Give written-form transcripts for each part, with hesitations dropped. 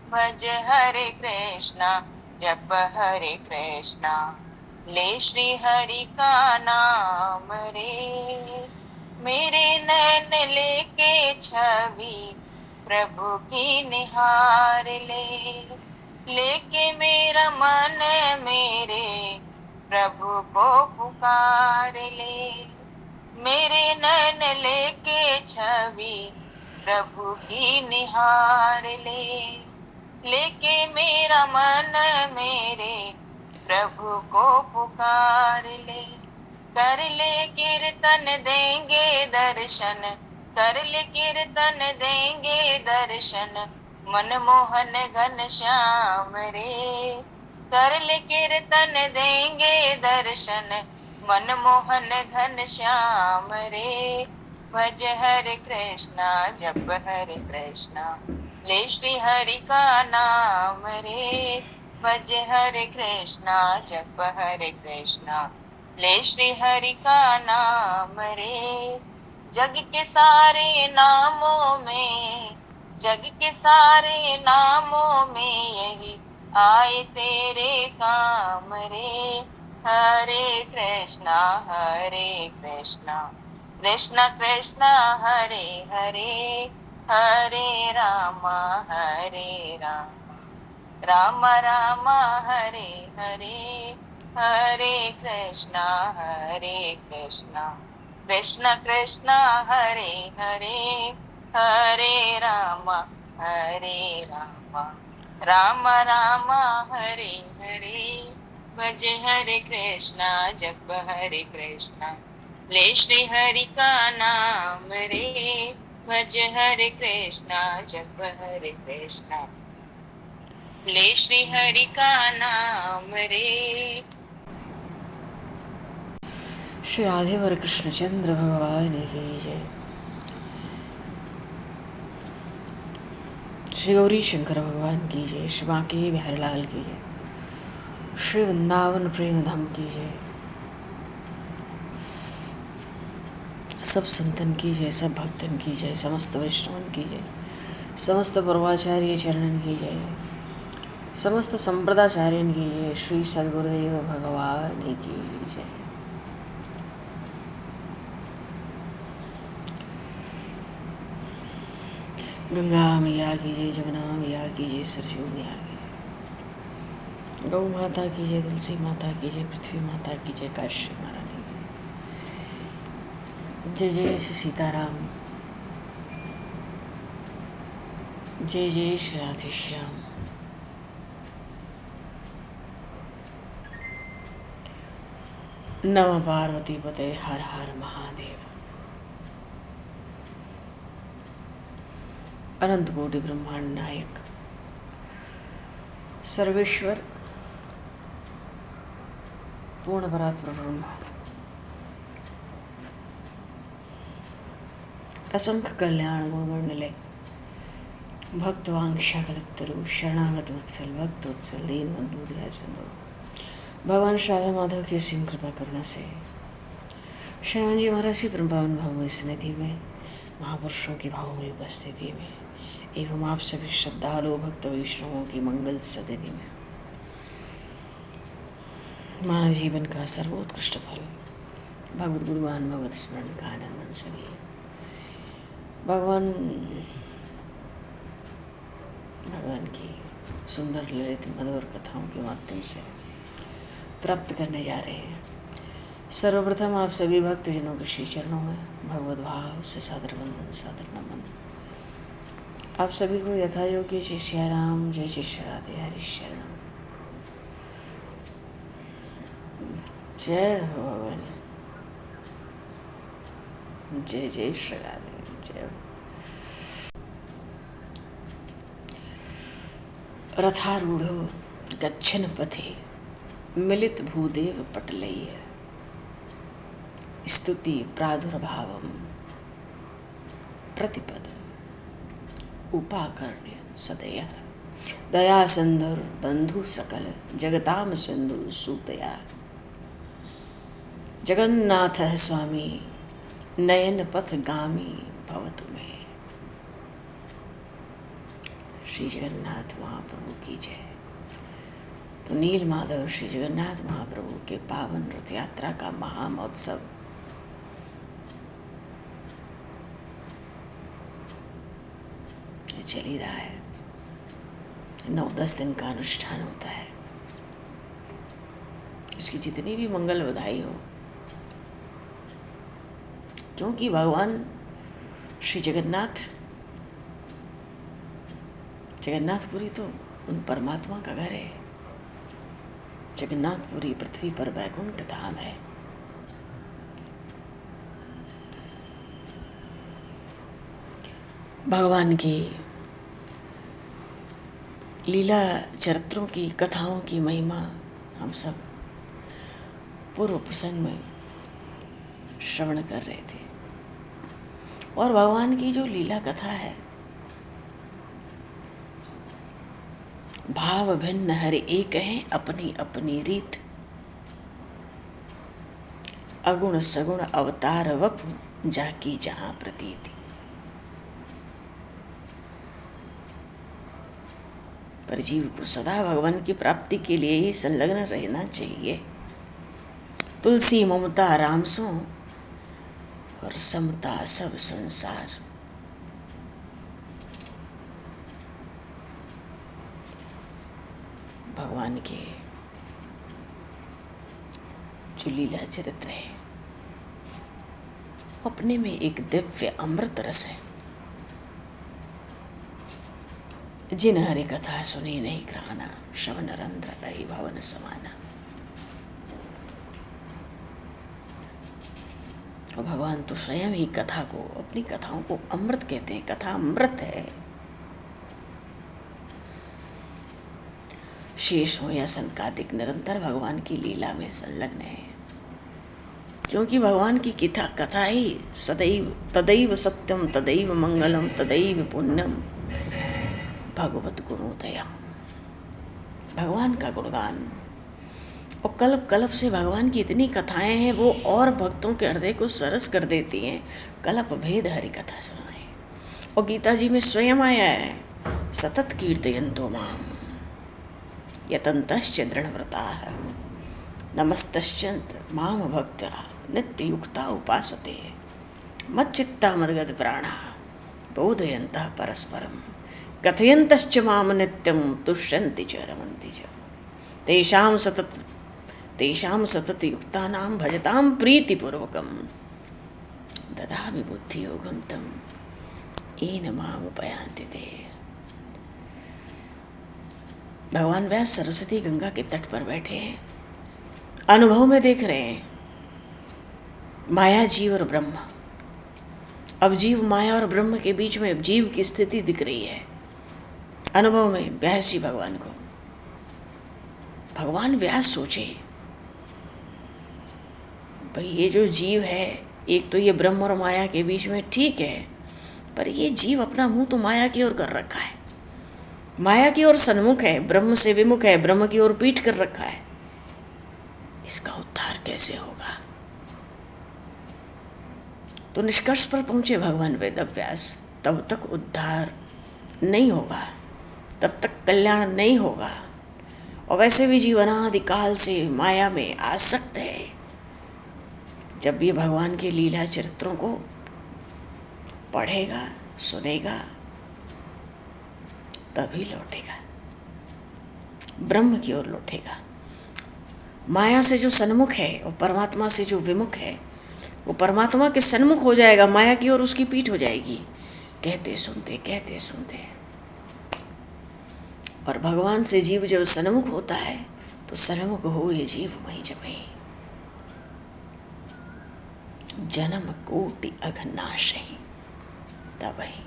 भज हरे कृष्णा जप हरे कृष्णा, ले श्री हरि का नाम रे। मेरे नैन लेके छवि प्रभु की निहार ले, लेके मेरा मन मेरे प्रभु को पुकार ले। मेरे नैन लेके छवि प्रभु की निहार ले, लेके मेरा मन मेरे प्रभु को पुकार ले। कर ले कीर्तन देंगे दर्शन, कर ले कीर्तन देंगे दर्शन, मनमोहन घन श्याम रे। कर ले कीर्तन देंगे दर्शन, मनमोहन घन श्याम रे। भज हरे कृष्णा जप हरे कृष्णा, ले श्री हरि का नाम रे। भज हरे कृष्णा जप हरे कृष्णा, ले श्री हरि का नाम रे। जग के सारे नामों में, जग के सारे नामों में यही आए तेरे काम रे। हरे कृष्णा कृष्ण कृष्ण हरे हरे, हरे रामा राम राम हरे हरे। हरे कृष्णा कृष्ण कृष्ण हरे हरे, हरे राम राम राम हरे हरे। भज हरे कृष्णा जप हरे कृष्णा, ले श्री हरि का नाम रे। भज हरे कृष्णा जप हरे कृष्णा, ले श्री हरि का नाम रे। श्री राधे वर कृष्णचंद्र भगवान की जय। श्री गौरी शंकर भगवान की जय। श्री बांके बिहारीलाल की जय। श्री वृंदावन प्रेम धाम की जय। सब संतन की जय, सब भक्तन की जय, समस्त वैष्णवन की जय, समस्त पूर्वाचार्य चरणन की जय, समस्त संप्रदाचार्यन की जय। श्री सद्गुरुदेव भगवान की जय। गंगा मैया की जय, जमुना मैया की जय, सरयू मैया की जय, गौ माता की जय, तुलसी माता की जय, पृथ्वी माता की जय, काशी महारानी की जय। जय जय श्री सीताराम, जय जय श्री राधेश्याम। नमः पार्वती पते, हर हर महादेव। अनंत कोटि ब्रह्मांड नायक सर्वेश्वर पूर्ण परात्पर ब्रह्म, असंख्य कल्याण गुणगण निलय, भक्तवांक्षा कलत्तरु, शरणागत वत्सल, भक्त वत्सल, दीन बंधु दया सिंधु, भगवान श्री राधा माधव की असीम कृपा करुणा से श्रीमान जी महाराज की परम पावन भावमयी सन्निधि में, महापुरुषों की भावमयी उपस्थिति में एवं आप सभी श्रद्धालु भक्त वैष्णवों की मंगल सदिति में मानव जीवन का सर्वोत्कृष्ट फल भगवत गुणगान, भगवत स्मरण का आनंद हम सभी भगवान की सुंदर ललित मधुर कथाओं के माध्यम से प्राप्त करने जा रहे हैं। सर्वप्रथम आप सभी भक्तजनों के श्री चरणों में भगवत भाव से सादर वंदन, सादर नमन। आप सभी को यथा योग्य जय श्री राम, जय जय श्री राधे, हरि शरणम। जय हो भगवान, जय जय श्री राधे, जय हो। रथारूढ़ो गच्छन पथे, मिलित भूदेव पटलैः, स्तुति प्रादुर्भावम प्रतिपदम उपाकर्ण्य सदयः, दया सिंधुर बंधु सकल जगताम सिंधु सूतया। जगन्नाथ स्वामी नयन पथ गामी भवतु में। श्री जगन्नाथ महाप्रभु की जय। तो नील माधव श्री जगन्नाथ महाप्रभु के पावन रथ यात्रा का महामहोत्सव चल ही रहा है। 9-10 दिन का अनुष्ठान होता है। इसकी जितनी भी मंगल बधाई हो, क्योंकि भगवान श्री जगन्नाथपुरी तो उन परमात्मा का घर है। जगन्नाथपुरी पृथ्वी पर वैकुंठ धाम है। भगवान की लीला चरित्रों की कथाओं की महिमा हम सब पूर्व प्रसंग में श्रवण कर रहे थे। और भगवान की जो लीला कथा है, भाव भिन्न हर एक है अपनी अपनी रीत, अगुण सगुण अवतार वपु जाकी जहां प्रतीति। पर जीव को सदा भगवान की प्राप्ति के लिए ही संलग्न रहना चाहिए। तुलसी ममता राम सो और समता सब संसार। भगवान के जो लीला चरित्र है अपने में एक दिव्य अमृत रस है। जिन हरि कथा सुनी नहीं कराना, श्रवण रंध्र दही भवन समाना। और भगवान तो स्वयं ही कथा को, अपनी कथाओं को अमृत कहते हैं। कथा अमृत है। शेष हो या संकादिक, निरंतर भगवान की लीला में संलग्न है। क्योंकि भगवान की कथा ही सदैव तदैव सत्यम तदैव मंगलम तदैव पुण्यम भगवत गुणोदयम। भगवान का गुणगान। और कल्प कल्प से भगवान की इतनी कथाएं हैं, वो और भक्तों के हृदय को सरस कर देती हैं। कल्प भेद हरि कथा सुनाए। और गीता जी में स्वयं आया है, सतत कीर्तयन्तो माम यतन्तश्च दृढ़व्रताः नमस्तश्चन्त माम भक्त्या नित्ययुक्ता उपासते मच्चित्ता मद्गत प्राणा बोधयन्तः परस्परम कथयन्तश्च माम नित्यं तुष्यन्ति च रमन्ति च तेषां सतत युक्तानां भजतां प्रीतिपूर्वकं ददामि बुद्धियोगं तं येन माम उपयान्ति ते। भगवान व्यास सरस्वती गंगा के तट पर बैठे हैं, अनुभव में देख रहे हैं माया, जीव और ब्रह्म। अब जीव माया और ब्रह्म के बीच में जीव की स्थिति दिख रही है अनुभव में व्यास जी भगवान को। भगवान व्यास सोचे, भाई ये जो जीव है, एक तो ये ब्रह्म और माया के बीच में ठीक है, पर ये जीव अपना मुंह तो माया की ओर कर रखा है, माया की ओर सन्मुख है, ब्रह्म से विमुख है, ब्रह्म की ओर पीठ कर रखा है। इसका उद्धार कैसे होगा? तो निष्कर्ष पर पहुंचे भगवान वेदव्यास, तब तक उद्धार नहीं होगा, तब तक कल्याण नहीं होगा। और वैसे भी जीवन अनादिकाल से माया में आसक्त है। जब ये भगवान के लीला चरित्रों को पढ़ेगा, सुनेगा, तभी लौटेगा, ब्रह्म की ओर लौटेगा। माया से जो सन्मुख है और परमात्मा से जो विमुख है, वो परमात्मा के सन्मुख हो जाएगा, माया की ओर उसकी पीठ हो जाएगी, कहते सुनते। और भगवान से जीव जब सन्मुख होता है तो सन्मुख हो ये जीव मई जमई जन्म कोटि अघनाशही तबही।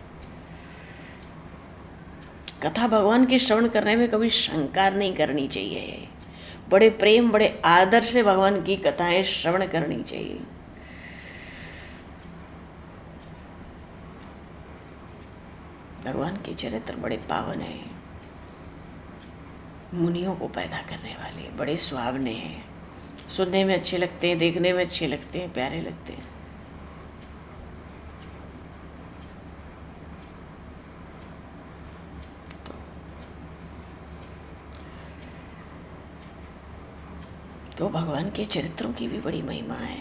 कथा भगवान के श्रवण करने में कभी शंका नहीं करनी चाहिए। बड़े प्रेम, बड़े आदर से भगवान की कथाएं श्रवण करनी चाहिए। भगवान के चरित्र बड़े पावन हैं, मुनियों को पैदा करने वाले, बड़े सुहावने हैं, सुनने में अच्छे लगते हैं, देखने में अच्छे लगते हैं, प्यारे लगते हैं। तो तो भगवान के चरित्रों की भी बड़ी महिमा है,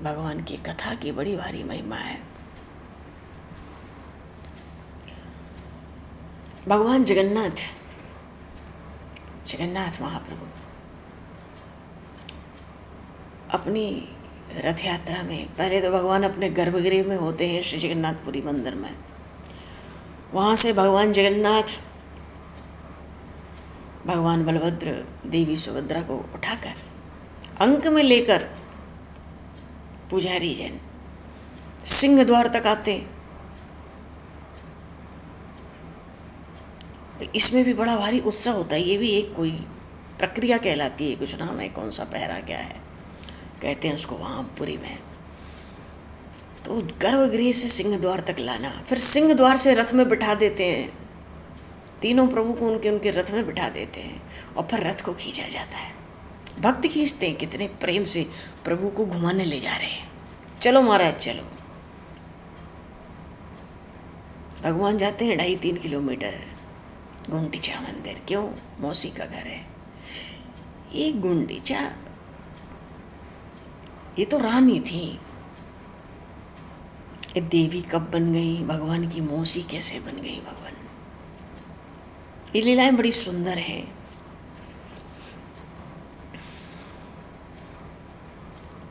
भगवान की कथा की बड़ी भारी महिमा है। भगवान जगन्नाथ महाप्रभु अपनी रथ यात्रा में पहले तो भगवान अपने गर्भगृह में होते हैं श्री जगन्नाथपुरी मंदिर में। वहाँ से भगवान जगन्नाथ भगवान बलभद्र देवी सुभद्रा को उठाकर अंक में लेकर पुजारी जन सिंह द्वार तक आते। इसमें भी बड़ा भारी उत्साह होता है। ये भी एक कोई प्रक्रिया कहलाती है, कुछ नाम है, कौन सा पहरा क्या है कहते हैं उसको वहाँ पुरी में। तो गर्भगृह से सिंह द्वार तक लाना, फिर सिंह द्वार से रथ में बिठा देते हैं, तीनों प्रभु को उनके रथ में बिठा देते हैं और फिर रथ को खींचा जाता है। भक्त खींचते हैं, कितने प्रेम से प्रभु को घुमाने ले जा रहे हैं। चलो महाराज चलो। भगवान जाते हैं 2.5-3 किलोमीटर गुंडीचा मंदिर। क्यों? मौसी का घर है। ये गुंडीचा, ये तो रानी थी, ये देवी कब बन गई, भगवान की मौसी कैसे बन गई भगवान। ये लीलाएं बड़ी सुंदर हैं।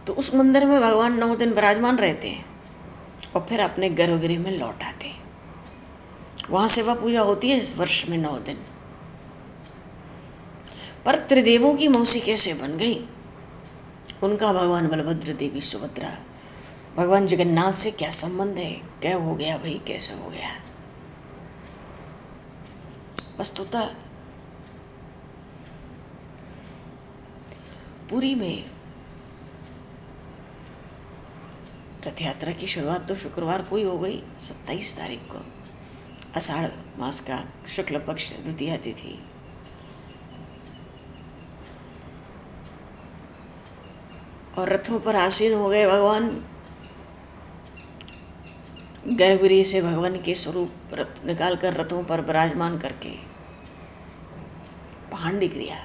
तो उस मंदिर में भगवान 9 दिन विराजमान रहते हैं और फिर अपने गर्भगृह में लौट आते हैं। वहाँ सेवा पूजा होती है वर्ष में 9 दिन। पर त्रिदेवों की मौसी कैसे बन गई, उनका भगवान बलभद्र देवी सुभद्रा भगवान जगन्नाथ से क्या संबंध है, क्या हो गया भाई, कैसे हो गया। वस्तुतः पुरी में रथ यात्रा की शुरुआत तो शुक्रवार को ही हो गई, 27 तारीख को, आषाढ़ मास का शुक्ल पक्ष द्वितीया तिथि। और रथों पर आसीन हो गए भगवान। गर्भगृह से भगवान के स्वरूप रथ निकाल कर रथों पर विराजमान करके पांडी क्रिया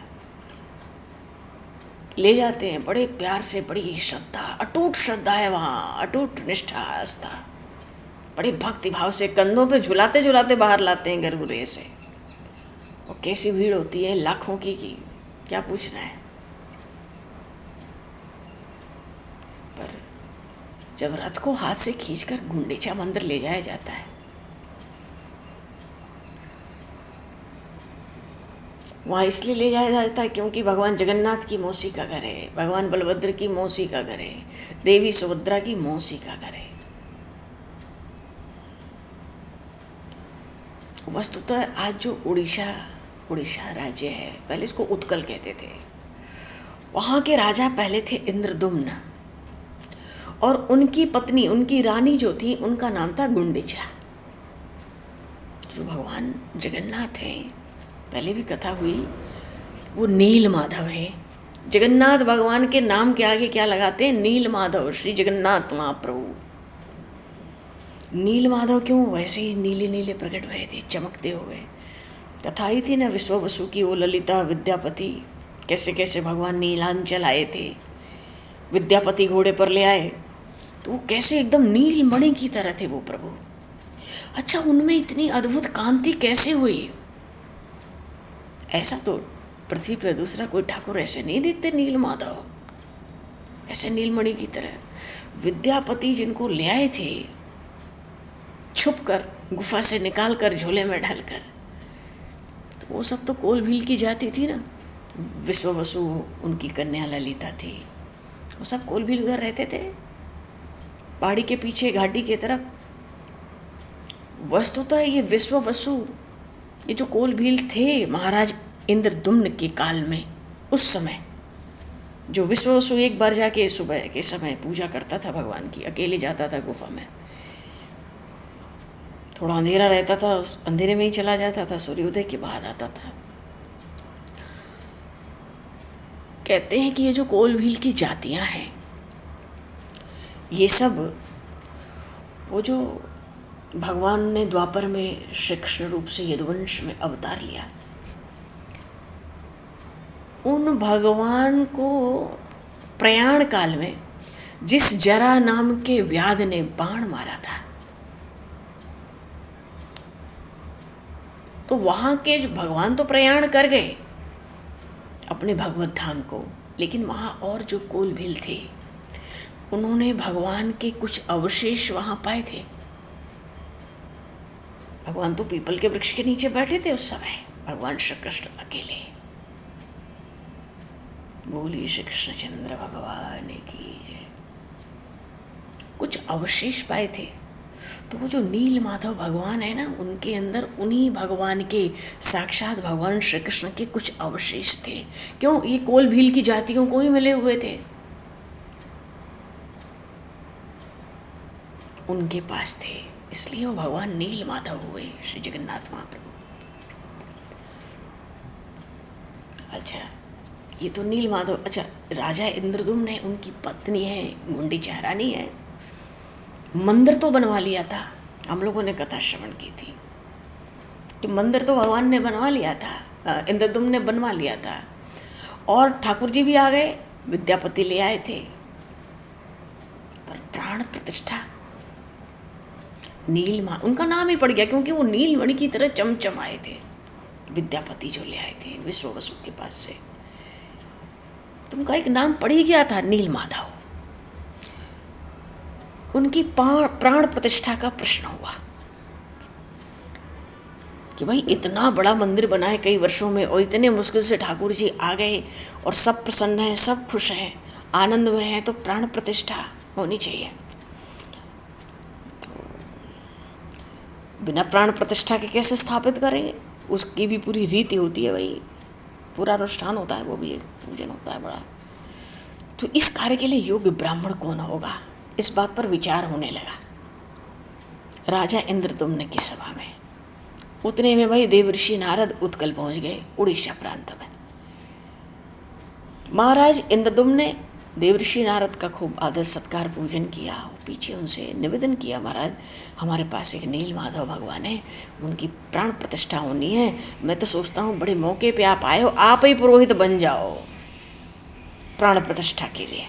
ले जाते हैं। बड़े प्यार से, बड़ी श्रद्धा, अटूट श्रद्धा है वहाँ, अटूट निष्ठा, आस्था, बड़े भक्ति भाव से कंधों पे झुलाते झुलाते बाहर लाते हैं गर्भगृह से। और कैसी भीड़ होती है, लाखों की क्या पूछना है। पर जब रथ को हाथ से खींचकर गुंडीचा मंदिर ले जाया जाता है, वहाँ इसलिए ले जाया जाता है क्योंकि भगवान जगन्नाथ की मौसी का घर है, भगवान बलभद्र की मौसी का घर है, देवी सुभद्रा की मौसी का घर है। वस्तुतः आज जो उड़ीसा राज्य है, पहले इसको उत्कल कहते थे, वहाँ के राजा पहले थे इंद्रदुम्न और उनकी पत्नी, उनकी रानी जो थी, उनका नाम था गुंडीचा। जो भगवान जगन्नाथ हैं, पहले भी कथा हुई, वो नील माधव है। जगन्नाथ भगवान के नाम के आगे क्या लगाते हैं? नील माधव, श्री जगन्नाथ महाप्रभु। नील माधव क्यों? वैसे ही नीले नीले प्रकट हुए थे, चमकते हुए। कथा आई थी ना विश्व वसु की, वो ललिता विद्यापति, कैसे कैसे भगवान नीलांचल आए थे, विद्यापति घोड़े पर ले आए, तो वो कैसे एकदम नील मणि की तरह थे वो प्रभु। अच्छा, उनमें इतनी अद्भुत कांति कैसे हुई? ऐसा तो पृथ्वी पर दूसरा कोई ठाकुर ऐसे नहीं दिखते नील माधव, ऐसे नीलमणि की तरह। विद्यापति जिनको ले आए थे छुप कर, गुफा से निकाल कर, झोले में डालकर, तो वो सब तो कोल भील की जाती थी ना। विश्व वसु उनकी कन्या ललिता थी, वो सब कोल भील उधर रहते थे, पहाड़ी के पीछे घाटी की तरफ। वस्तुतः ये विश्व वसु, ये जो कोल भील थे महाराज इंद्रदुम्न के काल में, उस समय जो विश्व वसु एक बार जाके सुबह के समय पूजा करता था भगवान की, अकेले जाता था गुफा में, थोड़ा अंधेरा रहता था, उस अंधेरे में ही चला जाता था, सूर्योदय के बाद आता था। कहते हैं कि ये जो कोल भील की जातियां हैं, ये सब वो जो भगवान ने द्वापर में श्री कृष्ण रूप से यदुवंश में अवतार लिया, उन भगवान को प्रयाण काल में जिस जरा नाम के व्याध ने बाण मारा था, तो वहां के जो भगवान तो प्रयाण कर गए अपने भगवत धाम को, लेकिन वहां और जो कोल भील थे उन्होंने भगवान के कुछ अवशेष वहां पाए थे। भगवान तो पीपल के वृक्ष के नीचे बैठे थे उस समय, भगवान श्री कृष्ण अकेले। बोलिए श्री कृष्णचंद्र भगवान की जय। कुछ अवशेष पाए थे, तो वो जो नील माधव भगवान है ना, उनके अंदर उन्हीं भगवान के साक्षात भगवान श्री कृष्ण के कुछ अवशेष थे। क्यों? ये कोल भील की जातियों को ही मिले हुए थे, उनके पास थे, इसलिए वो भगवान नील माधव हुए श्री जगन्नाथ महाप्रभु। अच्छा, ये तो नील माधव। अच्छा, राजा इंद्रदुम्न ने, उनकी पत्नी है गुंडीचा रानी है, मंदिर तो बनवा लिया था। हम लोगों ने कथा श्रवण की थी कि मंदिर तो भगवान ने बनवा लिया था, इंद्रदुम्न ने बनवा लिया था, और ठाकुर जी भी आ गए, विद्यापति ले आए थे, पर प्राण प्रतिष्ठा नीलमा उनका नाम ही पड़ गया, क्योंकि वो नीलमणि की तरह चमचम आए थे। विद्यापति जो ले आए थे विश्व वसु के पास से, तो उनका एक नाम पड़ ही गया था, नील माधव। उनकी प्राण प्रतिष्ठा का प्रश्न हुआ कि भाई इतना बड़ा मंदिर बना है कई वर्षों में, और इतने मुश्किल से ठाकुर जी आ गए और सब प्रसन्न हैं, सब खुश हैं, आनंद में हैं, तो प्राण प्रतिष्ठा होनी चाहिए। तो बिना प्राण प्रतिष्ठा के कैसे स्थापित करेंगे? उसकी भी पूरी रीति होती है भाई, पूरा अनुष्ठान होता है, वो भी एक पूजन होता है बड़ा। तो इस कार्य के लिए योग्य ब्राह्मण कौन होगा, इस बात पर विचार होने लगा राजा इंद्रदुम्न की सभा में। उतने में भाई देवर्षि नारद उत्कल पहुंच गए, उड़ीसा प्रांत में। महाराज इंद्रदुम्न ने देवर्षि नारद का खूब आदर सत्कार पूजन किया, पीछे उनसे निवेदन किया, महाराज हमारे पास एक नील माधव भगवान है, उनकी प्राण प्रतिष्ठा होनी है। मैं तो सोचता हूँ बड़े मौके पे आप आए हो, आप ही पुरोहित बन जाओ प्राण प्रतिष्ठा के लिए।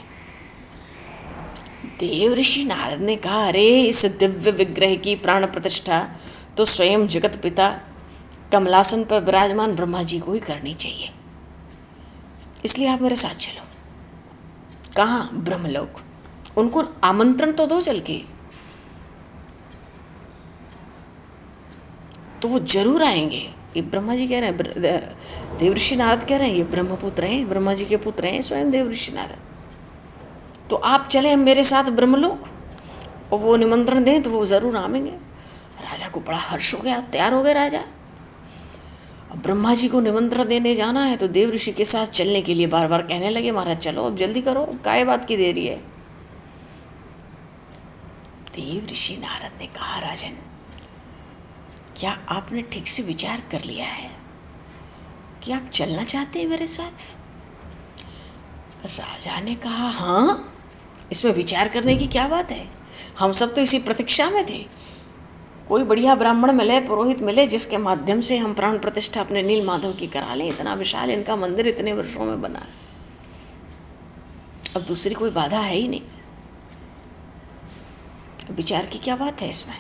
देवर्षि नारद ने कहा, अरे इस दिव्य विग्रह की प्राण प्रतिष्ठा तो स्वयं जगत पिता कमलासन पर विराजमान ब्रह्मा जी को ही करनी चाहिए, इसलिए आप मेरे साथ चलो। कहाँ? ब्रह्मलोक। उनको आमंत्रण तो दो चल के, तो वो जरूर आएंगे। ये ब्रह्मा जी कह रहे हैं, देवर्षि नारद कह रहे हैं, ये ब्रह्मपुत्र हैं, ब्रह्मा जी के पुत्र हैं स्वयं देवर्षि नारद, तो आप चले मेरे साथ ब्रह्मलोक, और वो निमंत्रण दें तो वो जरूर आएंगे। राजा को बड़ा हर्ष हो गया, तैयार हो गए राजा। अब ब्रह्मा जी को निमंत्रण देने जाना है, तो देवर्षि के साथ चलने के लिए बार बार कहने लगे, महाराज चलो अब जल्दी करो, काय बात की देरी है। देवर्षि नारद ने कहा, राजन क्या आपने ठीक से विचार कर लिया है कि आप चलना चाहते हैं मेरे साथ? राजा ने कहा, हाँ, इसमें विचार करने की क्या बात है, हम सब तो इसी प्रतीक्षा में थे, कोई बढ़िया ब्राह्मण मिले, पुरोहित मिले, जिसके माध्यम से हम प्राण प्रतिष्ठा अपने नील माधव की करा लें। इतना विशाल इनका मंदिर इतने वर्षों में बना, अब दूसरी कोई बाधा है ही नहीं, विचार की क्या बात है इसमें।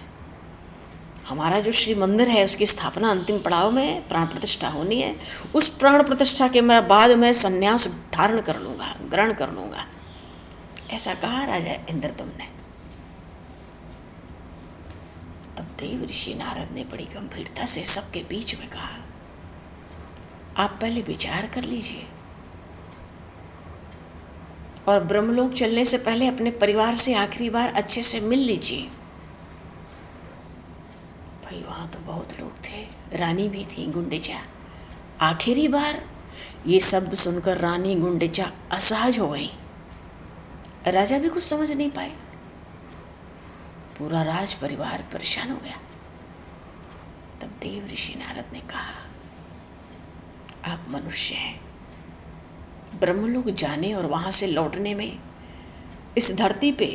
हमारा जो श्री मंदिर है उसकी स्थापना अंतिम पड़ाव में, प्राण प्रतिष्ठा होनी है, उस प्राण प्रतिष्ठा के मैं बाद में संन्यास धारण कर लूँगा, ग्रहण कर लूँगा, ऐसा कहा राजा इंद्रदुम्न ने। तब देवर्षि नारद ने बड़ी गंभीरता से सबके बीच में कहा, आप पहले विचार कर लीजिए, और ब्रह्मलोक चलने से पहले अपने परिवार से आखिरी बार अच्छे से मिल लीजिए। भाई वहाँ तो बहुत लोग थे, रानी भी थी गुंडीचा। आखिरी बार ये शब्द सुनकर रानी गुंडीचा असहज हो गई, राजा भी कुछ समझ नहीं पाए, पूरा राज परिवार परेशान हो गया। तब देवर्षि नारद ने कहा, आप मनुष्य हैं, ब्रह्मलोक जाने और वहां से लौटने में इस धरती पे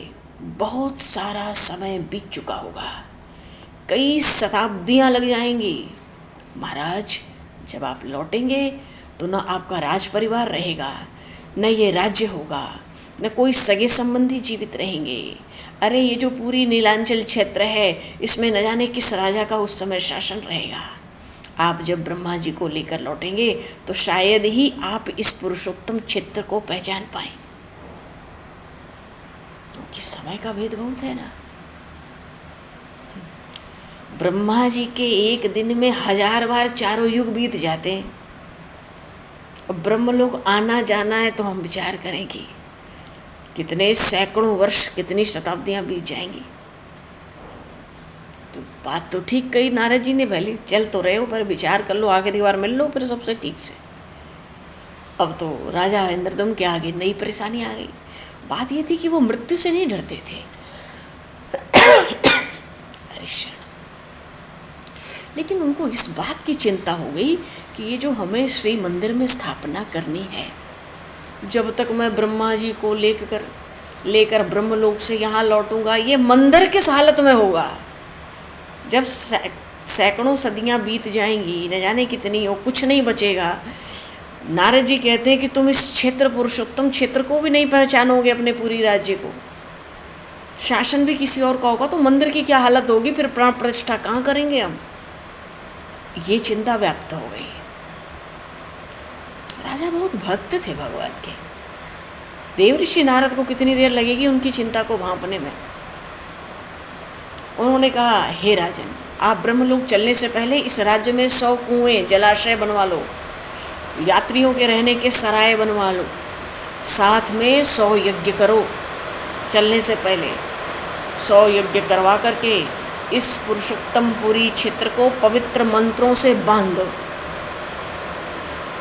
बहुत सारा समय बीत चुका होगा, कई शताब्दियां लग जाएंगी। महाराज जब आप लौटेंगे तो न आपका राज परिवार रहेगा, न ये राज्य होगा, न कोई सगे संबंधी जीवित रहेंगे। अरे ये जो पूरी नीलांचल क्षेत्र है, इसमें न जाने किस राजा का उस समय शासन रहेगा। आप जब ब्रह्मा जी को लेकर लौटेंगे तो शायद ही आप इस पुरुषोत्तम क्षेत्र को पहचान पाए, क्योंकि समय का भेद बहुत है ना। ब्रह्मा जी के एक दिन में 1000 बार चारों युग बीत जाते हैं। अब ब्रह्म लोग आना जाना है तो हम विचार करेंगे कितने सैकड़ों वर्ष, कितनी शताब्दियां बीत जाएंगी। तो बात तो ठीक कही नारद जी ने, भले चल तो रहे हो पर विचार कर लो, आखिरी बार मिल लो फिर सबसे ठीक से। अब तो राजा इंद्रदम्न के आगे नई परेशानी आ गई। बात ये थी कि वो मृत्यु से नहीं डरते थे, लेकिन उनको इस बात की चिंता हो गई कि ये जो हमें श्री मंदिर में स्थापना करनी है, जब तक मैं ब्रह्मा जी को लेकर ब्रह्मलोक से यहाँ लौटूंगा, ये मंदिर किस हालत में होगा। जब सैकड़ों सदियाँ बीत जाएंगी, न जाने कितनी, और कुछ नहीं बचेगा। नारद जी कहते हैं कि तुम इस क्षेत्र, पुरुषोत्तम क्षेत्र को भी नहीं पहचानोगे, अपने पूरी राज्य को, शासन भी किसी और का होगा, तो मंदिर की क्या हालत होगी, फिर प्राण प्रतिष्ठा कहाँ करेंगे हम। ये चिंता व्याप्त हो गई। राजा बहुत भक्त थे भगवान के। देवऋषि नारद को कितनी देर लगेगी उनकी चिंता को भांपने में। उन्होंने कहा, हे राजन, आप ब्रह्मलोक चलने से पहले इस राज्य में 100 कुएं, जलाशय बनवा लो, यात्रियों के रहने के सराय बनवा लो, साथ में 100 यज्ञ करो। चलने से पहले 100 यज्ञ करवा करके इस पुरुषोत्तम पुरी क्षेत्र को पवित्र मंत्रों से बांध दो,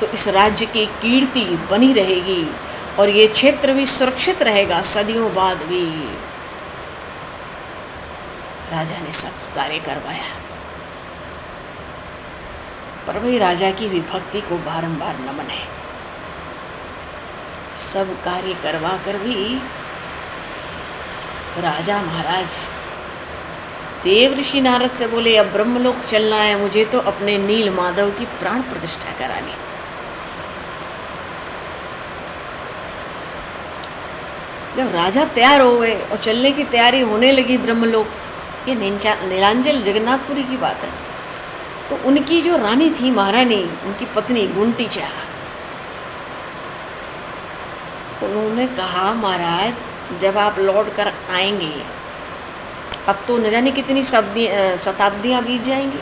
तो इस राज्य की कीर्ति बनी रहेगी और ये क्षेत्र भी सुरक्षित रहेगा सदियों बाद भी। राजा ने सब कार्य करवाया, पर वही राजा की विभक्ति को बारंबार नमन है। सब कार्य करवा कर भी राजा महाराज देवऋषि नारद से बोले, अब ब्रह्मलोक चलना है मुझे, तो अपने नील माधव की प्राण प्रतिष्ठा करानी। जब राजा तैयार हो गए और चलने की तैयारी होने लगी ब्रह्मलोक, ये नीलांचल जगन्नाथपुरी की बात है, तो उनकी जो रानी थी, महारानी, उनकी पत्नी गुंटीचा, उन्होंने कहा, महाराज जब आप लौट कर आएंगे, अब तो न जाने कितनी शताब्दियाँ बीत जाएंगी,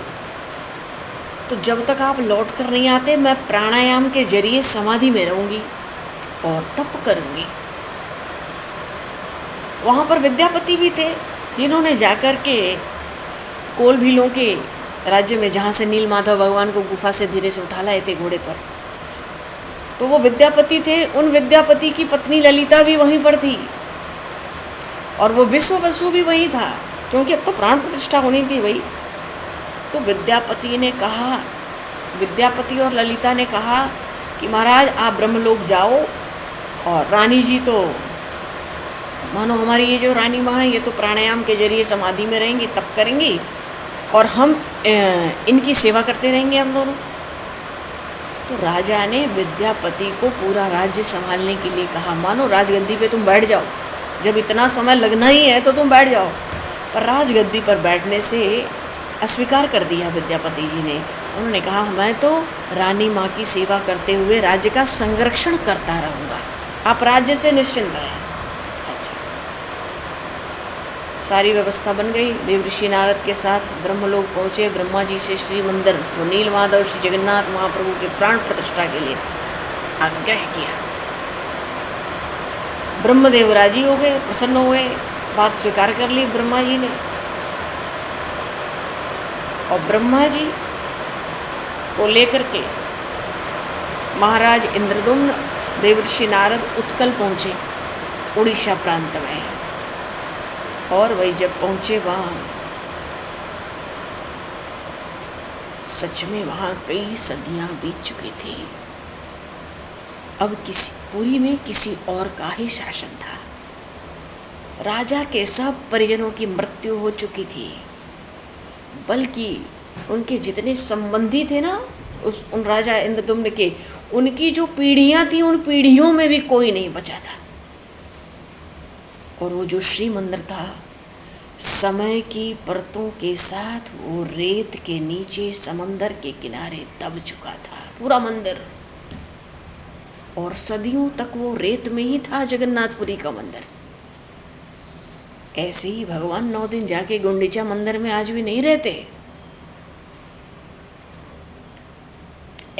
तो जब तक आप लौट कर नहीं आते, मैं प्राणायाम के जरिए समाधि में रहूँगी और तप करूँगी। वहाँ पर विद्यापति भी थे, जिन्होंने जाकर के कोल भीलों के राज्य में, जहाँ से नील माधव भगवान को गुफा से धीरे से उठा लाए थे घोड़े पर, तो वो विद्यापति थे। उन विद्यापति की पत्नी ललिता भी वहीं पर थी और वो विश्व वसु भी वहीं था, क्योंकि अब तो प्राण प्रतिष्ठा होनी थी वही। तो विद्यापति और ललिता ने कहा कि महाराज आप ब्रह्मलोक जाओ, और रानी जी तो मानो हमारी ये जो रानी माँ है, ये तो प्राणायाम के जरिए समाधि में रहेंगी, तप करेंगी, और हम इनकी सेवा करते रहेंगे हम दोनों। तो राजा ने विद्यापति को पूरा राज्य संभालने के लिए कहा, मानो राजगद्दी पे तुम बैठ जाओ, जब इतना समय लगना ही है तो तुम बैठ जाओ। पर राजगद्दी पर बैठने से अस्वीकार कर दिया विद्यापति जी ने। उन्होंने कहा, मैं तो रानी माँ की सेवा करते हुए राज्य का संरक्षण करता रहूँगा, आप राज्य से निश्चिंत रहें। अच्छा, सारी व्यवस्था बन गई। देवऋषि नारद के साथ ब्रह्मलोक पहुँचे। ब्रह्मा जी से श्री मंदिर वो नील माधव श्री जगन्नाथ महाप्रभु के प्राण प्रतिष्ठा के लिए आग्रह किया। ब्रह्मदेव राजी हो गए, प्रसन्न हो गए, बात स्वीकार कर ली ब्रह्मा जी ने। और ब्रह्मा जी को लेकर के महाराज इंद्रदुम्न, देवऋषि नारद उत्कल पहुँचे, उड़ीसा प्रांत में। और वही जब पहुँचे वहाँ सच में वहाँ कई सदियाँ बीत चुकी थी। अब पुरी में किसी और का ही शासन था। राजा के सब परिजनों की मृत्यु हो चुकी थी, बल्कि उनके जितने संबंधी थे ना, उन राजा इंद्रदुम्न के, उनकी जो पीढ़ियां थी उन पीढ़ियों में भी कोई नहीं बचा था। और वो जो श्री मंदिर था, समय की परतों के साथ वो रेत के नीचे समंदर के किनारे दब चुका था पूरा मंदिर, और सदियों तक वो रेत में ही था जगन्नाथपुरी का मंदिर। ऐसे ही भगवान 9 दिन जाके गुंडीचा मंदिर में आज भी नहीं रहते।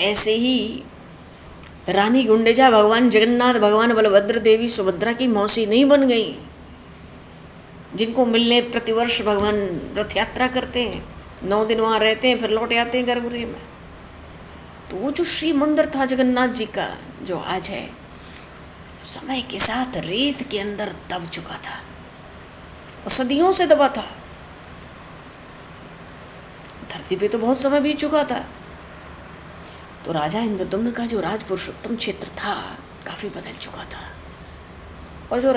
ऐसे ही रानी गुंडीचा भगवान जगन्नाथ, भगवान बलभद्र, देवी सुभद्रा की मौसी नहीं बन गई, जिनको मिलने प्रतिवर्ष भगवान रथ यात्रा करते हैं, 9 दिन वहाँ रहते हैं, फिर लौट आते हैं गर्भगृह में। तो वो जो श्री मंदिर था जगन्नाथ जी का, जो आज है, समय के साथ रेत के अंदर दब चुका था और सदियों से दबा था। धरती पे तो बहुत समय बीत चुका था। तो राजा इंद्रदुम्न का जो राज पुरुषोत्तम क्षेत्र था काफी बदल चुका था, और जो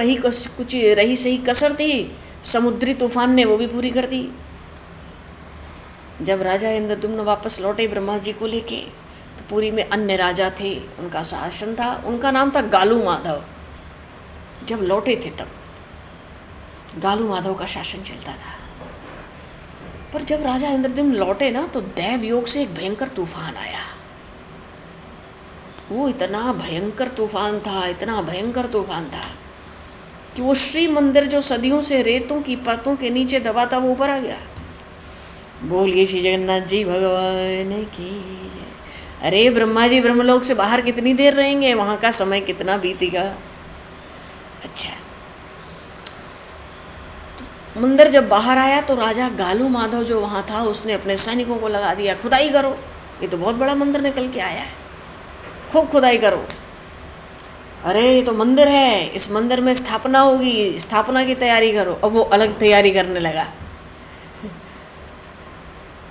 कुछ रही सही कसर थी समुद्री तूफान ने वो भी पूरी कर दी। जब राजा इंद्रदुम्न वापस लौटे ब्रह्मा जी को लेके, तो पुरी में अन्य राजा थे, उनका शासन था, उनका नाम था गालू माधव। जब लौटे थे तब गालू माधव का शासन चलता था। पर जब राजा इंद्रदुम्न लौटे ना, तो दैव योग से एक भयंकर तूफान आया। वो इतना भयंकर तूफान था, इतना भयंकर तूफान था कि वो श्री मंदिर जो सदियों से रेतों की परतों के नीचे दबा था, वो ऊपर आ गया। बोलिए श्री जगन्नाथ जी भगवान की। अरे ब्रह्मा जी ब्रह्मलोक से बाहर कितनी देर रहेंगे, वहाँ का समय कितना बीतेगा। अच्छा, तो मंदिर जब बाहर आया तो राजा गालू माधव जो वहाँ था, उसने अपने सैनिकों को लगा दिया, खुदाई करो, ये तो बहुत बड़ा मंदिर निकल के आया है, खूब खुदाई करो। अरे ये तो मंदिर है, इस मंदिर में स्थापना होगी, स्थापना की तैयारी करो। अब वो अलग तैयारी करने लगा,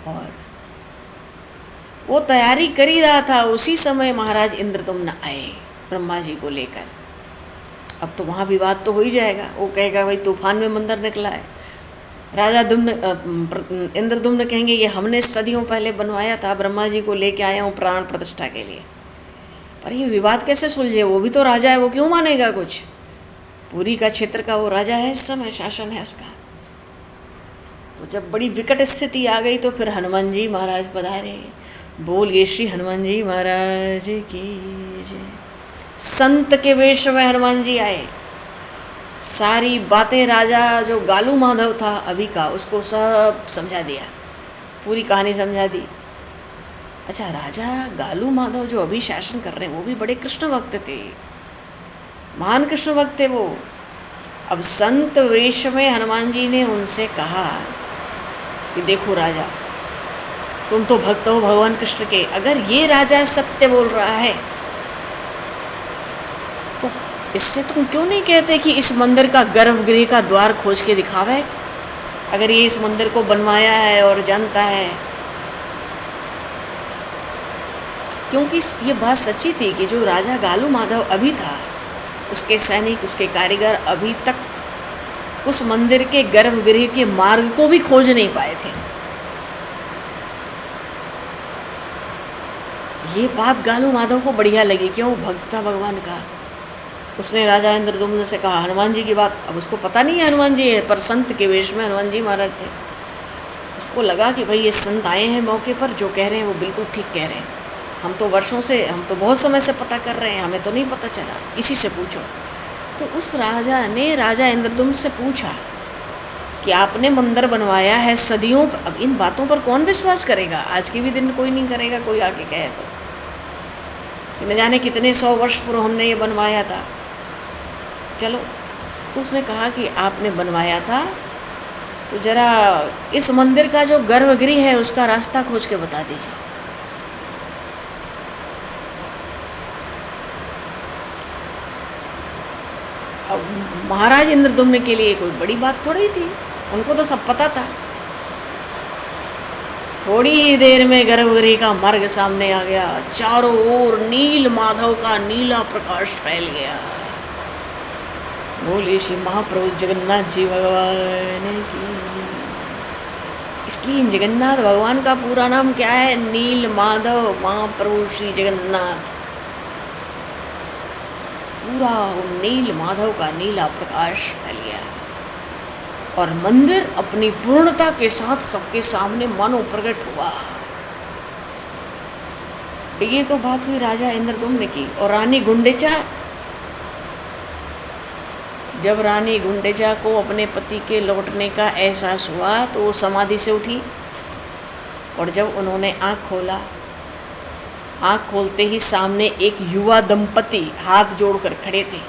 और वो तैयारी कर ही रहा था। उसी समय महाराज इंद्रदुम्न आए ब्रह्मा जी को लेकर। अब तो वहाँ विवाद तो हो ही जाएगा, वो कहेगा भाई तूफान में मंदिर निकला है। राजा इंद्रदुम्न कहेंगे ये हमने सदियों पहले बनवाया था, ब्रह्मा जी को लेके आया हूँ प्राण प्रतिष्ठा के लिए। पर ये विवाद कैसे सुलझे, वो भी तो राजा है, वो क्यों मानेगा कुछ। पुरी का क्षेत्र का वो राजा है, इस समय शासन है उसका। तो जब बड़ी विकट स्थिति आ गई तो फिर हनुमान जी महाराज पधारे। बोलिए श्री हनुमान जी महाराज की जय। संत के वेश में हनुमान जी आए। सारी बातें राजा जो गालू माधव था अभी का, उसको सब समझा दिया, पूरी कहानी समझा दी। अच्छा, राजा गालू माधव जो अभी शासन कर रहे हैं, वो भी बड़े कृष्ण भक्त थे, महान कृष्ण भक्त थे वो। अब संत वेश में हनुमान जी ने उनसे कहा कि देखो राजा, तुम तो भक्त हो भगवान कृष्ण के, अगर ये राजा सत्य बोल रहा है तो इससे तुम क्यों नहीं कहते कि इस मंदिर का गर्भगृह का द्वार खोज के दिखावे। अगर ये इस मंदिर को बनवाया है और जानता है, क्योंकि ये बात सच्ची थी कि जो राजा गालू माधव अभी था, उसके सैनिक, उसके कारीगर अभी तक उस मंदिर के गर्भगृह के मार्ग को भी खोज नहीं पाए थे। ये बात गालू माधव को बढ़िया लगी, क्यों, भक्त था भगवान का। उसने राजा इंद्रदुम्न से कहा हनुमान जी की बात, अब उसको पता नहीं है हनुमान जी है, पर संत के वेश में हनुमान जी महाराज थे। उसको लगा कि भाई ये संत आए हैं मौके पर, जो कह रहे हैं वो बिल्कुल ठीक कह रहे हैं। हम तो बहुत समय से पता कर रहे हैं, हमें तो नहीं पता चला, इसी से पूछो। तो उस राजा ने राजा इंद्रदुम्न से पूछा कि आपने मंदिर बनवाया है सदियों पर, अब इन बातों पर कौन विश्वास करेगा। आज के भी दिन कोई नहीं करेगा, कोई आके कहे तो कि न जाने कितने 100 वर्ष पूर्व हमने ये बनवाया था। चलो, तो उसने कहा कि आपने बनवाया था, तो जरा इस मंदिर का जो गर्भगृह है उसका रास्ता खोज के बता दीजिए। अब महाराज इंद्रदुम्न के लिए कोई बड़ी बात थोड़ी थी, उनको तो सब पता था। थोड़ी ही देर में गर्भगृह का मार्ग सामने आ गया, चारों ओर नील माधव का नीला प्रकाश फैल गया। बोलिए श्री महाप्रभु जगन्नाथ जी भगवान की। इसलिए जगन्नाथ भगवान का पूरा नाम क्या है? नील माधव महाप्रभु श्री जगन्नाथ। पूरा नील माधव का नीला प्रकाश फैल गया और मंदिर अपनी पूर्णता के साथ सबके सामने मानो प्रकट हुआ। ये तो बात हुई राजा इंद्रदुम्न की। और रानी गुंडेचा, जब रानी गुंडेचा को अपने पति के लौटने का एहसास हुआ तो वो समाधि से उठी और जब उन्होंने आँख खोला, आँख खोलते ही सामने एक युवा दंपति हाथ जोड़कर खड़े थे।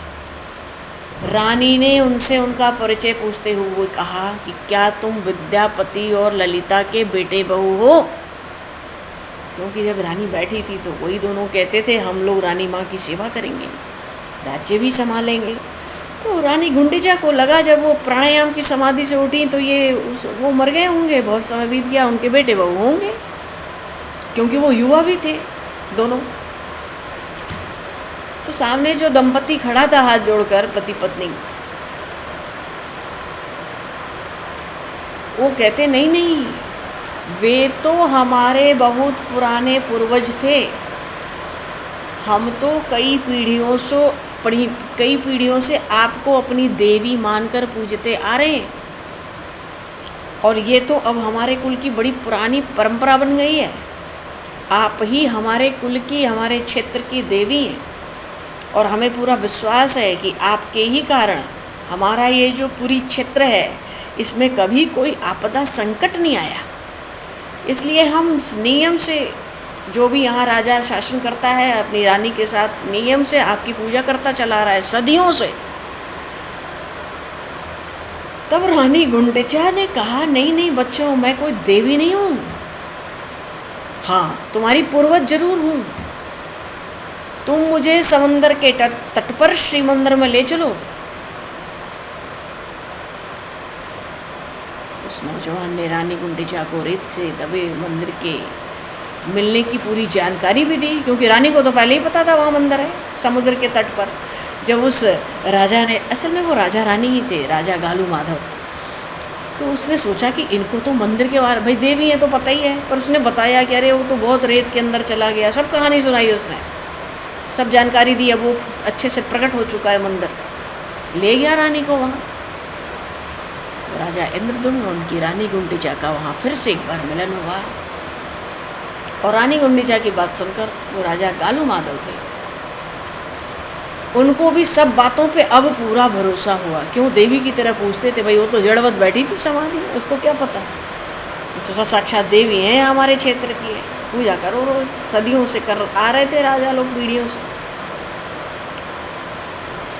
रानी ने उनसे उनका परिचय पूछते हुए कहा कि क्या तुम विद्यापति और ललिता के बेटे बहू हो? क्योंकि जब रानी बैठी थी तो वही दोनों कहते थे हम लोग रानी माँ की सेवा करेंगे, राज्य भी संभालेंगे। तो रानी गुंडेचा को लगा जब वो प्राणायाम की समाधि से उठी तो वो मर गए होंगे, बहुत समय बीत गया, उनके बेटे बहू होंगे, क्योंकि वो युवा भी थे दोनों। तो सामने जो दंपति खड़ा था हाथ जोड़कर, पति पत्नी, वो कहते नहीं नहीं, वे तो हमारे बहुत पुराने पूर्वज थे, हम तो कई पीढ़ियों से आपको अपनी देवी मानकर पूजते आ रहे हैं और ये तो अब हमारे कुल की बड़ी पुरानी परंपरा बन गई है। आप ही हमारे कुल की, हमारे क्षेत्र की देवी हैं और हमें पूरा विश्वास है कि आपके ही कारण हमारा ये जो पूरी क्षेत्र है इसमें कभी कोई आपदा संकट नहीं आया। इसलिए हम नियम से, जो भी यहाँ राजा शासन करता है अपनी रानी के साथ, नियम से आपकी पूजा करता चला रहा है सदियों से। तब रानी गुंडेचा ने कहा नहीं नहीं बच्चों, मैं कोई देवी नहीं हूँ, हाँ तुम्हारी पूर्वज जरूर हूँ। तुम मुझे समंदर के तट पर श्री मंदिर में ले चलो। उस नौजवान ने रानी गुंडेचा को रेत से दबे मंदिर के मिलने की पूरी जानकारी भी दी, क्योंकि रानी को तो पहले ही पता था वहाँ मंदिर है समुद्र के तट पर। जब उस राजा ने, असल में वो राजा रानी ही थे, राजा गालू माधव, तो उसने सोचा कि इनको तो मंदिर के बारे, भाई देवी है तो पता ही है, पर उसने बताया कि अरे वो तो बहुत रेत के अंदर चला गया, सब कहानी सुनाई उसने, सब जानकारी दी। अब वो अच्छे से प्रकट हो चुका है मंदिर, ले गया रानी को वहाँ। राजा इंद्रदुम्न और उनकी रानी गुंडेचा का वहाँ फिर से एक बार मिलन हुआ और रानी गुंडेचा की बात सुनकर, वो राजा गालू माधव थे, उनको भी सब बातों पे अब पूरा भरोसा हुआ। क्यों? देवी की तरह पूछते थे, भाई वो तो जड़वत बैठी थी समाधि, उसको क्या पता, तो साक्षात देवी हैं, हमारे क्षेत्र की है, पूजा करो रोज, सदियों से कर आ रहे थे राजा लोग पीढ़ियों से।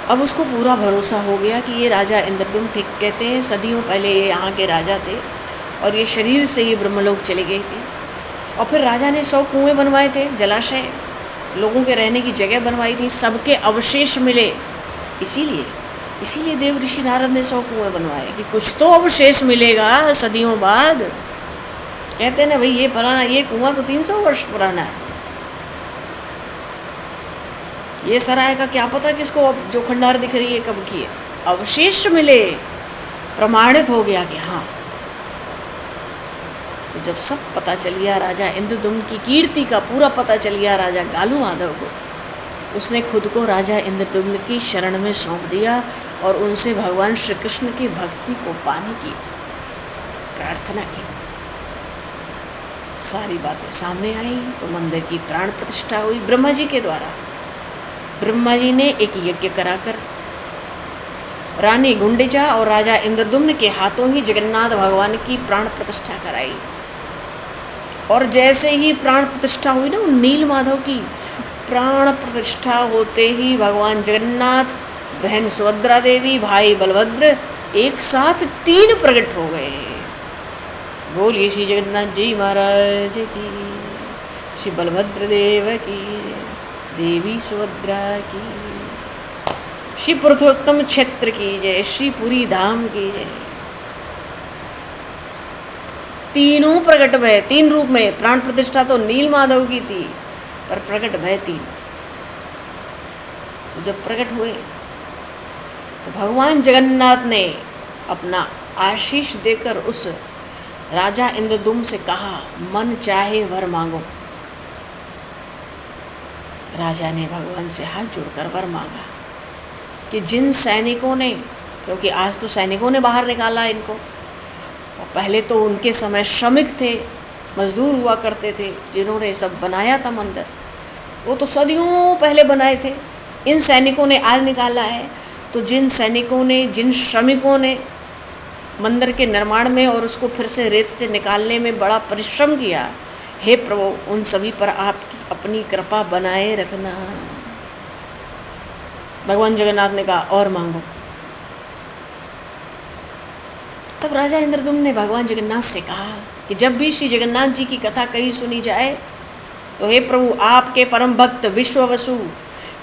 अब उसको पूरा भरोसा हो गया कि ये राजा इंद्रदुम्न ठीक कहते हैं, सदियों पहले ये यहाँ के राजा थे और ये शरीर से ये ब्रह्मलोक चले गए थे। और फिर राजा ने 100 कुएँ बनवाए थे, जलाशय, लोगों के रहने की जगह बनवाई थी, सबके अवशेष मिले। इसीलिए देव ऋषि नारद ने 100 कुएँ बनवाए कि कुछ तो अवशेष मिलेगा सदियों बाद। कहते हैं ना भाई ये फलाना, ये कुआं तो 300 वर्ष पुराना है, ये सराय का क्या पता किसको, अब जो खंडार दिख रही है कब की है। अवशेष मिले, प्रमाणित हो गया कि हाँ। तो जब सब पता चल गया, राजा इंद्रदुम्न की कीर्ति का पूरा पता चल गया राजा गालू माधव को, उसने खुद को राजा इंद्रदुम्न की शरण में सौंप दिया और उनसे भगवान श्री कृष्ण की भक्ति को पाने की प्रार्थना की। सारी बातें सामने आई तो मंदिर की प्राण प्रतिष्ठा हुई ब्रह्मा जी के द्वारा। ब्रह्मा जी ने एक यज्ञ कराकर रानी गुंडेचा और राजा इंद्रदुम्न के हाथों ही जगन्नाथ भगवान की प्राण प्रतिष्ठा कराई। और जैसे ही प्राण प्रतिष्ठा हुई ना नील माधव की, प्राण प्रतिष्ठा होते ही भगवान जगन्नाथ, बहन सुभद्रा देवी, भाई बलभद्र एक साथ 3 प्रकट हो गए। बोलिए श्री जगन्नाथ जी महाराज की, श्री बलभद्र देव की, देवी सुभद्रा की, श्री पुरुषोत्तम क्षेत्र की जय, श्री पुरी धाम की जय। तीनों प्रकट भय, 3 रूप में। प्राण प्रतिष्ठा तो नील माधव की थी, पर प्रकट भय 3। तो जब प्रकट हुए तो भगवान जगन्नाथ ने अपना आशीष देकर उस राजा इंद्रदुम्न से कहा, मन चाहे वर मांगो। राजा ने भगवान से हाथ जोड़कर वर मांगा कि जिन सैनिकों ने, क्योंकि आज तो सैनिकों ने बाहर निकाला इनको, और पहले तो उनके समय श्रमिक थे, मजदूर हुआ करते थे, जिन्होंने सब बनाया था मंदिर, वो तो सदियों पहले बनाए थे। इन सैनिकों ने आज निकाला है, तो जिन सैनिकों ने, जिन श्रमिकों ने मंदिर के निर्माण में और उसको फिर से रेत से निकालने में बड़ा परिश्रम किया, हे प्रभु उन सभी पर आपकी अपनी कृपा बनाए रखना। भगवान जगन्नाथ ने कहा, और मांगो। तब राजा इंद्रदुम्न ने भगवान जगन्नाथ से कहा कि जब भी श्री जगन्नाथ जी की कथा कहीं सुनी जाए तो हे प्रभु आपके परम भक्त विश्ववसु,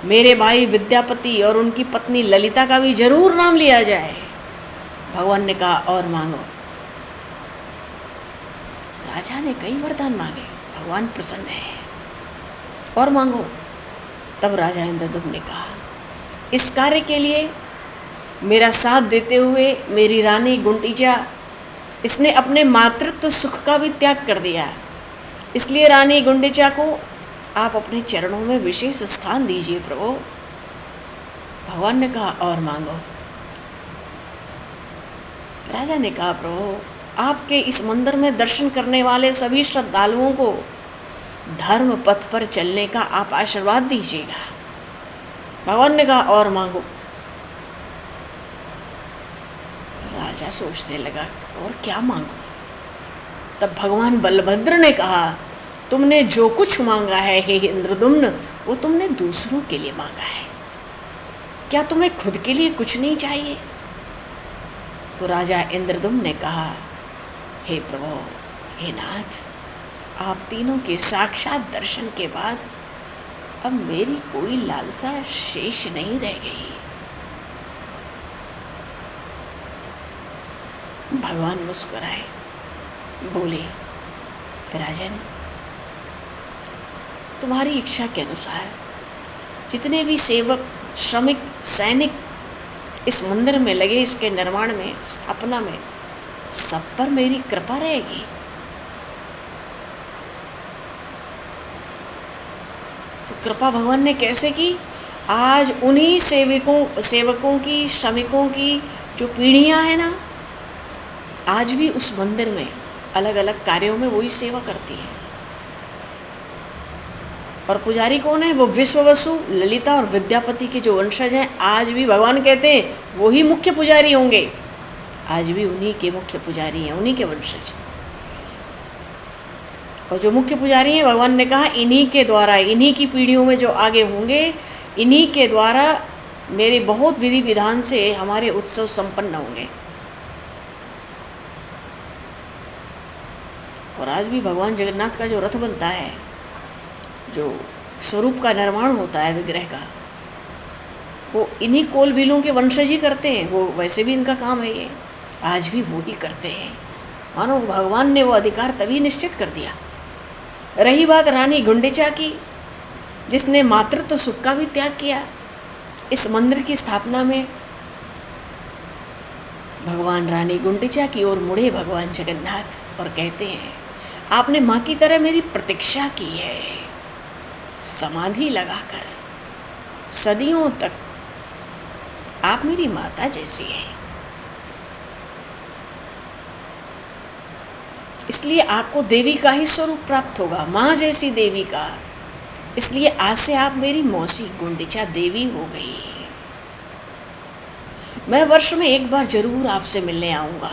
मेरे भाई विद्यापति और उनकी पत्नी ललिता का भी जरूर नाम लिया जाए। भगवान ने कहा, और मांगो। राजा ने कई वरदान मांगे, भगवान प्रसन्न है, और मांगो। तब राजा इंद्रदुम्न ने कहा, इस कार्य के लिए मेरा साथ देते हुए मेरी रानी गुंडीचा, इसने अपने मातृत्व सुख का भी त्याग कर दिया, इसलिए रानी गुंडीचा को आप अपने चरणों में विशेष स्थान दीजिए प्रभु। भगवान ने कहा, और मांगो। राजा ने कहा, प्रभु आपके इस मंदिर में दर्शन करने वाले सभी श्रद्धालुओं को धर्म पथ पर चलने का आप आशीर्वाद दीजिएगा। भगवान ने कहा, और मांगो। राजा सोचने लगा, और क्या मांगो। तब भगवान बलभद्र ने कहा, तुमने जो कुछ मांगा है हे इंद्रदुम्न, वो तुमने दूसरों के लिए मांगा है, क्या तुम्हें खुद के लिए कुछ नहीं चाहिए। तो राजा इंद्रदुम्न ने कहा, हे प्रभु, हे नाथ, आप तीनों के साक्षात दर्शन के बाद अब मेरी कोई लालसा शेष नहीं रह गई। भगवान मुस्कुराए, बोले, राजन, तुम्हारी इच्छा के अनुसार जितने भी सेवक, श्रमिक, सैनिक इस मंदिर में लगे, इसके निर्माण में, स्थापना में, सब पर मेरी कृपा रहेगी। तो कृपा भगवान ने कैसे की? आज उन्हीं सेवकों की, श्रमिकों की जो पीढ़ियां हैं ना, आज भी उस मंदिर में अलग अलग कार्यों में वही सेवा करती है। और पुजारी कौन है? वो विश्ववसु, ललिता और विद्यापति के जो वंशज हैं, आज भी भगवान कहते हैं वही मुख्य पुजारी होंगे। आज भी उन्हीं के मुख्य पुजारी हैं, उन्हीं के वंशज। और जो मुख्य पुजारी हैं, भगवान ने कहा इन्हीं के द्वारा, इन्हीं की पीढ़ियों में जो आगे होंगे, इन्हीं के द्वारा मेरे बहुत विधि विधान से हमारे उत्सव संपन्न होंगे। और आज भी भगवान जगन्नाथ का जो रथ बनता है, जो स्वरूप का निर्माण होता है विग्रह का, वो इन्हीं कोल बिलों के वंशज ही करते हैं। वो वैसे भी इनका काम है ये, आज भी वो ही करते हैं। मानो भगवान ने वो अधिकार तभी निश्चित कर दिया। रही बात रानी गुंडीचा की, जिसने मातृत्व सुख का भी त्याग किया, इस मंदिर की स्थापना में भगवान रानी गुंडीचा की ओर मुड़े भगवान जगन्नाथ और कहते हैं, आपने माँ की तरह मेरी प्रतीक्षा की है, समाधि लगाकर सदियों तक आप मेरी माता जैसी हैं, इसलिए आपको देवी का ही स्वरूप प्राप्त होगा, माँ जैसी देवी का। इसलिए आज से आप मेरी मौसी गुंडीचा देवी हो गई। मैं वर्ष में एक बार जरूर आपसे मिलने आऊँगा।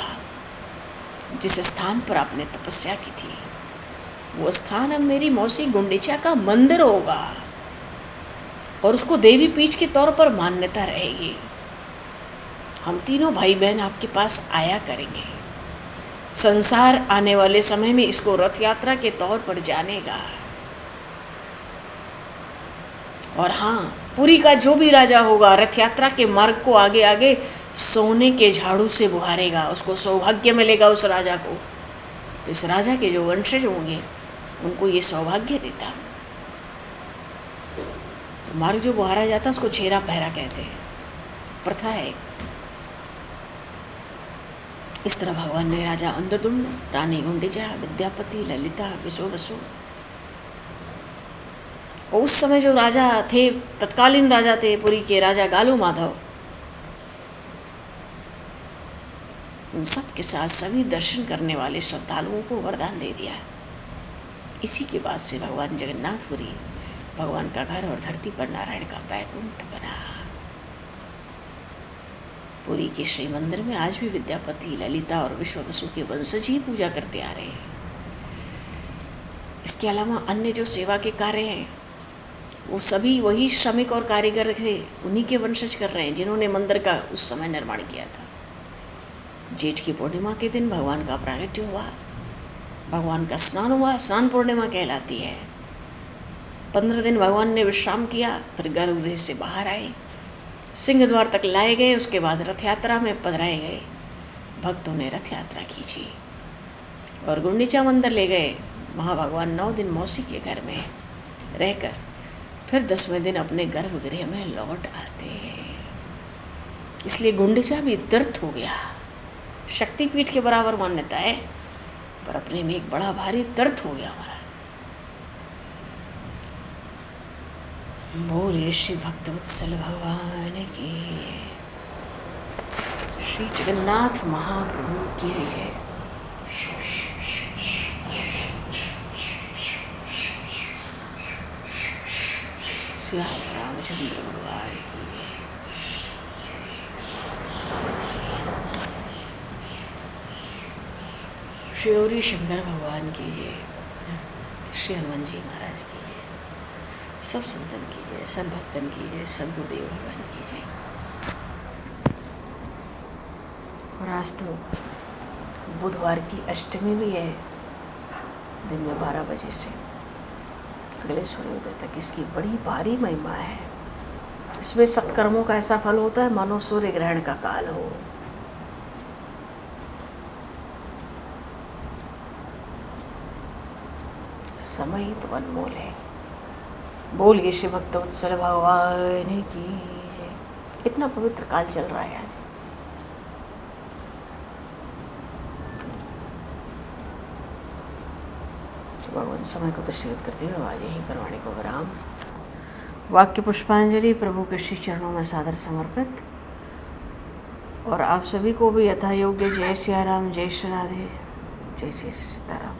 जिस स्थान पर आपने तपस्या की थी, वो स्थान अब मेरी मौसी गुंडीचा का मंदिर होगा और उसको देवी पीठ के तौर पर मान्यता रहेगी। हम तीनों भाई बहन आपके पास आया करेंगे। संसार आने वाले समय में इसको रथ यात्रा के तौर पर जानेगा। और हाँ, पुरी का जो भी राजा होगा, रथ यात्रा के मार्ग को आगे आगे सोने के झाड़ू से बुहारेगा, उसको सौभाग्य मिलेगा उस राजा को। तो इस राजा के जो वंशज होंगे उनको ये सौभाग्य देता। तो मार्ग जो बुहारा जाता उसको छेरा पहरा कहते हैं, प्रथा है। इस तरह भगवान ने राजा इंद्रद्युम्न, रानी गुंडिचा, विद्यापति, ललिता, विश्ववसु, और उस समय जो राजा थे, तत्कालीन राजा थे पुरी के, राजा गालू माधव, उन सब के साथ सभी दर्शन करने वाले श्रद्धालुओं को वरदान दे दिया। इसी के बाद से भगवान जगन्नाथपुरी भगवान का घर और धरती पर नारायण का बैकुंठ बना। पुरी के श्री मंदिर में आज भी विद्यापति, ललिता और विश्ववसु के वंशज ही पूजा करते आ रहे हैं। इसके अलावा अन्य जो सेवा के कार्य हैं वो सभी वही श्रमिक और कारीगर थे, उन्हीं के वंशज कर रहे हैं जिन्होंने मंदिर का उस समय निर्माण किया था। जेठ की पूर्णिमा के दिन भगवान का प्रागट्य हुआ, भगवान का स्नान हुआ, स्नान पूर्णिमा कहलाती है। 15 दिन भगवान ने विश्राम किया, फिर गर्भगृह से बाहर आए, सिंह द्वार तक लाए गए, उसके बाद रथ यात्रा में पधराए गए। भक्तों ने रथ यात्रा खींची और गुंडीचा मंदिर ले गए। वहाँ भगवान 9 दिन मौसी के घर में रहकर फिर 10वें दिन अपने गर्भगृह में लौट आते हैं। इसलिए गुंडीचा भी तीर्थ हो गया, शक्तिपीठ के बराबर मान्यता है, पर अपने में एक बड़ा भारी तीर्थ हो गया हमारा। बोलिए श्री भक्तवत्सल भगवान की, श्री जगन्नाथ महाप्रभु की जय। श्री रामचंद्र भगवान की, श्री गौरी शंकर भगवान की जय, श्री हनुमान जी महाराज की जय, सब संतन की जय, सब भक्तन की जय, सब गुरुदेव भगवान की जय। और आज तो बुधवार की अष्टमी भी है, दिन में 12 बजे से अगले सूर्योदय तक। इसकी बड़ी भारी महिमा है। इसमें सत्कर्मों का ऐसा फल होता है मानो सूर्य ग्रहण का काल हो। समय ही तो अनमोल है। बोलिए श्री भक्तवत्सल भगवान की जय। इतना पवित्र काल चल रहा है आज। तो भगवान समय को दृष्टिगत करते हुए आज यहीं पर वाणी को विराम। वाक्य पुष्पांजलि प्रभु के श्री चरणों में सादर समर्पित। और आप सभी को भी यथा योग्य जय सिया राम, जय श्री राधे, जय जय सीताराम।